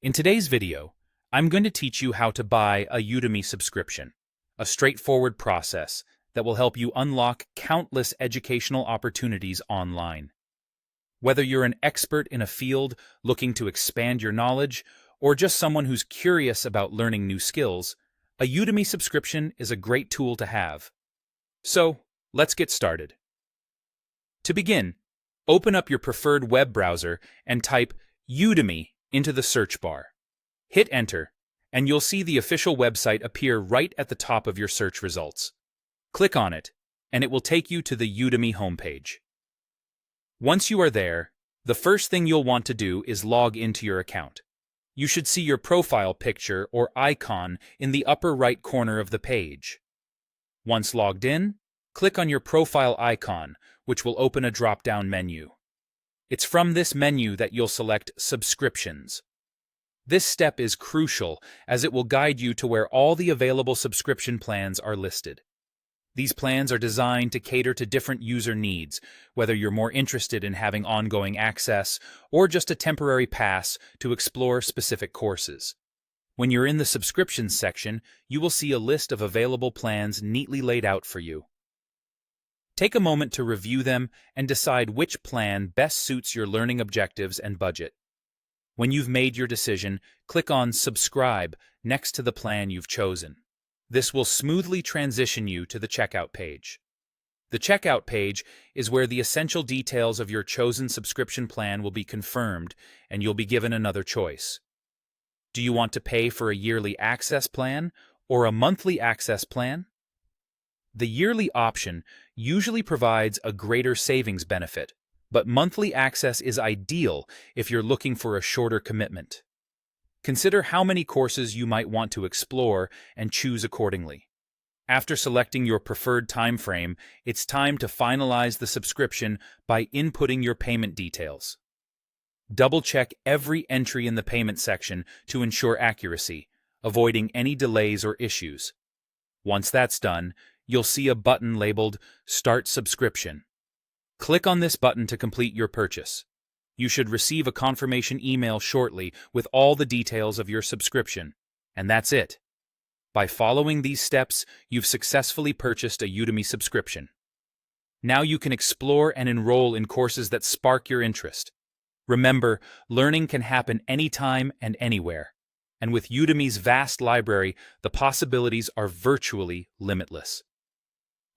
In today's video, I'm going to teach you how to buy a Udemy subscription, a straightforward process that will help you unlock countless educational opportunities online. Whether you're an expert in a field looking to expand your knowledge, or just someone who's curious about learning new skills, a Udemy subscription is a great tool to have. So, let's get started. To begin, open up your preferred web browser and type Udemy into the search bar. Hit enter, and you'll see the official website appear right at the top of your search results. Click on it, and it will take you to the Udemy homepage. Once you are there, the first thing you'll want to do is log into your account. You should see your profile picture or icon in the upper right corner of the page. Once logged in, click on your profile icon, which will open a drop-down menu. It's from this menu that you'll select Subscriptions. This step is crucial as it will guide you to where all the available subscription plans are listed. These plans are designed to cater to different user needs, whether you're more interested in having ongoing access or just a temporary pass to explore specific courses. When you're in the subscriptions section, you will see a list of available plans neatly laid out for you. Take a moment to review them and decide which plan best suits your learning objectives and budget. When you've made your decision, click on Subscribe next to the plan you've chosen. This will smoothly transition you to the checkout page. The checkout page is where the essential details of your chosen subscription plan will be confirmed, and you'll be given another choice. Do you want to pay for a yearly access plan or a monthly access plan? The yearly option usually provides a greater savings benefit, but monthly access is ideal if you're looking for a shorter commitment. Consider how many courses you might want to explore and choose accordingly. After selecting your preferred time frame, it's time to finalize the subscription by inputting your payment details. Double-check every entry in the payment section to ensure accuracy, avoiding any delays or issues. Once that's done, you'll see a button labeled Start Subscription. Click on this button to complete your purchase. You should receive a confirmation email shortly with all the details of your subscription. And that's it. By following these steps, you've successfully purchased a Udemy subscription. Now you can explore and enroll in courses that spark your interest. Remember, learning can happen anytime and anywhere. And with Udemy's vast library, the possibilities are virtually limitless.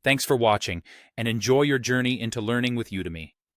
Thanks for watching, and enjoy your journey into learning with Udemy.